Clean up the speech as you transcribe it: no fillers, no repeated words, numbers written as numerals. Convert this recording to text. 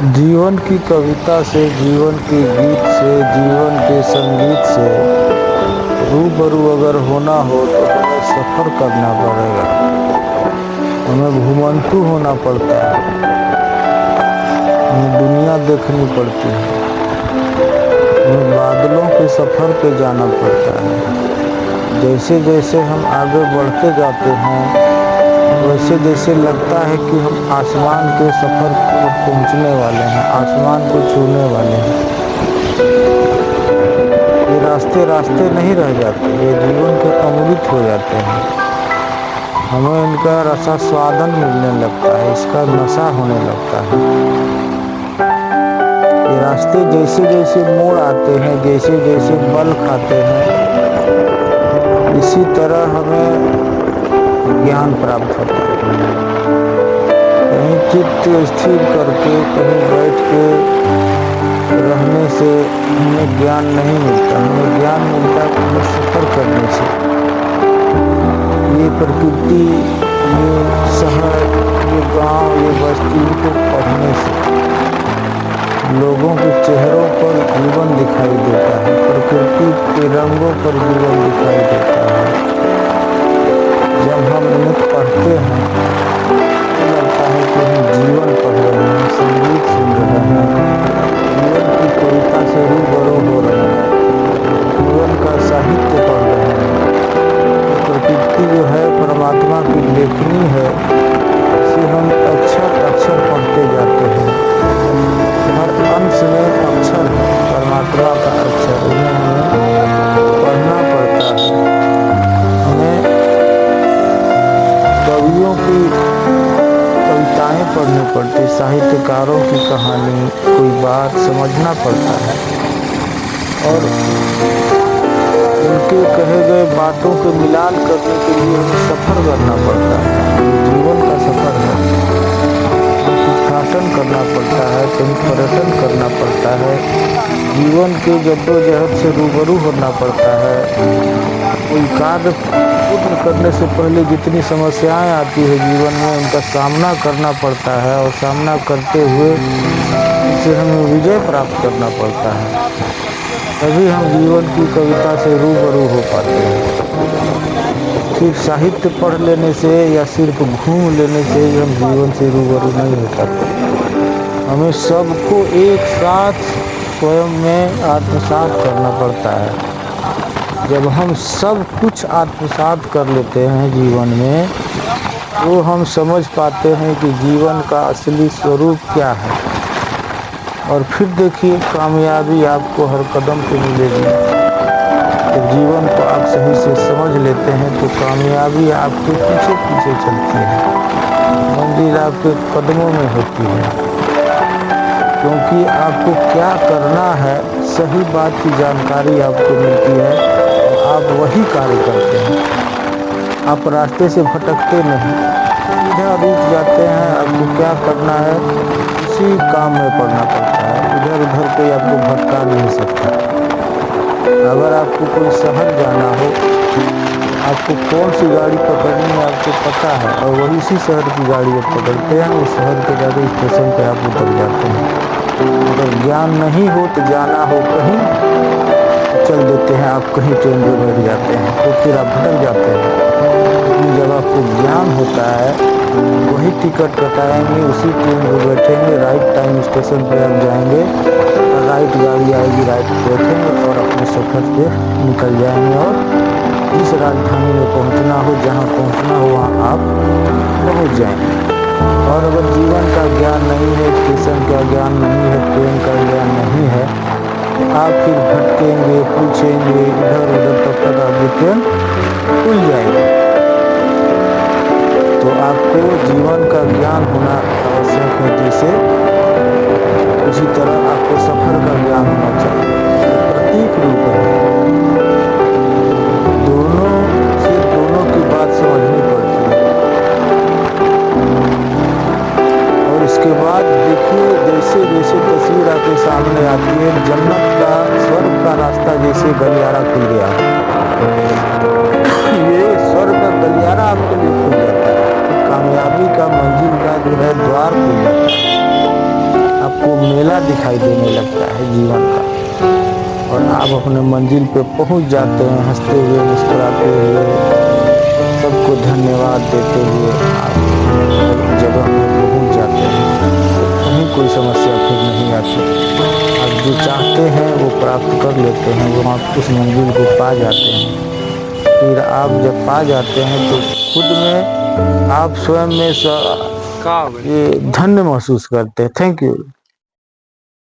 जीवन की कविता से, जीवन के गीत से, जीवन के संगीत से रूबरू अगर होना हो तो हमें सफ़र करना पड़ेगा। हमें घुमंतू होना पड़ता है, हमें दुनिया देखनी पड़ती है, हमें बादलों के सफ़र पे जाना पड़ता है। जैसे जैसे हम आगे बढ़ते जाते हैं वैसे जैसे लगता है कि हम आसमान के सफ़र पर पहुंचने वाले हैं, आसमान को छूने वाले हैं। ये रास्ते रास्ते नहीं रह जाते, ये जीवन के अमृत हो जाते हैं। हमें इनका रसा स्वादन मिलने लगता है, इसका नशा होने लगता है। ये रास्ते जैसे जैसे मोड़ आते हैं, जैसे जैसे बल खाते हैं, इसी तरह हमें ज्ञान प्राप्त होता है। कहीं चित्त स्थिर करके कहीं बैठ के रहने से हमें ज्ञान नहीं मिलता, हमें ज्ञान मिलता है हमें सफ़र करने से। ये प्रकृति, ये शहर, ये गांव, ये बस्ती को पढ़ने से लोगों के चेहरों पर जीवन दिखाई देता है, प्रकृति के रंगों पर जीवन दिखाई देता है। जब हम इन्हें पढ़ते हैं तो लगता है कि हम जीवन पढ़ रहे हैं, संगीत सुन रहे हैं, जीवन की कविता से रूबरू हो रहे हैं, जीवन का साहित्य पढ़ रहे हैं। प्रकृति जो है परमात्मा की लेखनी है, इसे हम अक्षर अक्षर पढ़ते जाते हैं। हर अंश में अक्षर है, परमात्मा का अक्षर, इन्हें हमें पढ़ना पड़ता है। हमें कवियों की कविताएं पढ़नी पड़ती, साहित्यकारों की कहानी, कोई बात समझना पड़ता है और उनके कहे गए बातों के मिलान करने के लिए हमें सफ़र करना पड़ता है। जीवन का सफ़र है, तीर्थाटन करना पड़ता है, कहीं पर्यटन करना पड़ता है, जीवन के जद्दोजहद से रूबरू होना पड़ता है। कोई कार्य पूर्ण करने से पहले जितनी समस्याएं आती है जीवन में, उनका सामना करना पड़ता है और सामना करते हुए उनसे हमें विजय प्राप्त करना पड़ता है। तभी हम जीवन की कविता से रूबरू हो पाते हैं। सिर्फ साहित्य पढ़ लेने से या सिर्फ घूम लेने से ही हम जीवन से रूबरू नहीं हो पाते। हमें सबको एक साथ स्वयं में आत्मसात करना पड़ता है। जब हम सब कुछ आत्मसात कर लेते हैं जीवन में तो हम समझ पाते हैं कि जीवन का असली स्वरूप क्या है। और फिर देखिए, कामयाबी आपको हर कदम पे मिलेगी। जब जीवन को आप सही से समझ लेते हैं तो कामयाबी आपके पीछे पीछे चलती है, मंजिल आपके कदमों में होती है। क्योंकि आपको क्या करना है, सही बात की जानकारी आपको मिलती है और आप वही कार्य करते हैं। आप रास्ते से भटकते नहीं, इधर रुक जाते हैं। आपको क्या करना है उसी काम में पड़ना पड़ता है, इधर उधर कोई आपको भटका नहीं सकता। अगर आपको कोई शहर जाना हो, आपको कौन सी गाड़ी पकड़नी है आपको पता है और वही इसी शहर की गाड़ी आप पकड़ते हैं, उस शहर के जाके स्टेशन पे आप उतर जाते हैं। अगर ज्ञान नहीं हो तो जाना हो कहीं, चल देते हैं आप, कहीं ट्रेन में बैठ जाते हैं तो फिर आप भटक जाते हैं। लेकिन जब आपको ज्ञान होता है, वही टिकट कटाएंगे, उसी ट्रेन में बैठेंगे, राइट टाइम स्टेशन पे आप जाएंगे, राइट गाड़ी आएगी, राइट बैठेंगे और अपने सफ़र पे निकल जाएंगे और जिस राजधानी में पहुंचना हो, जहां पहुंचना हो वहां आप पहुंच जाएंगे। और अगर जीवन का ज्ञान नहीं है, स्टेशन का ज्ञान नहीं है, ट्रेन का ज्ञान नहीं है, तो आप फिर भटकेंगे, पूछेंगे इधर उधर, तब तक आपकी ट्रेन खुल जाएगी। तो आपको जीवन का ज्ञान होना आवश्यक है, जैसे उसी तरह आपको सफ़र का ज्ञान होना चाहिए। तो प्रतीक रूप है, दोनों की बात समझनी पड़ती है। और इसके बाद देखिए, जैसे जैसे तस्वीर आपके सामने आती है, जन्नत का, स्वर्ग का रास्ता जैसे गलियारा खुल गया, ये स्वर्ग का गलियारा आपके लिए खुल जाता है, तो कामयाबी का, मंजिल का जो है द्वार खुल जाता है। आपको दिखाई देने लगता है जीवन का, और आप अपने मंजिल पे पहुंच जाते हैं हंसते हुए, मुस्कुराते हुए, सबको धन्यवाद देते हुए आप अपने जगह पे पहुंच जाते हैं। कहीं कोई समस्या फिर नहीं आती। आप जो चाहते हैं वो प्राप्त कर लेते हैं, वो आप उस मंजिल को पा जाते हैं। फिर आप जब पा जाते हैं तो खुद में आप स्वयं में ये धन्य महसूस करते हैं। Thank you.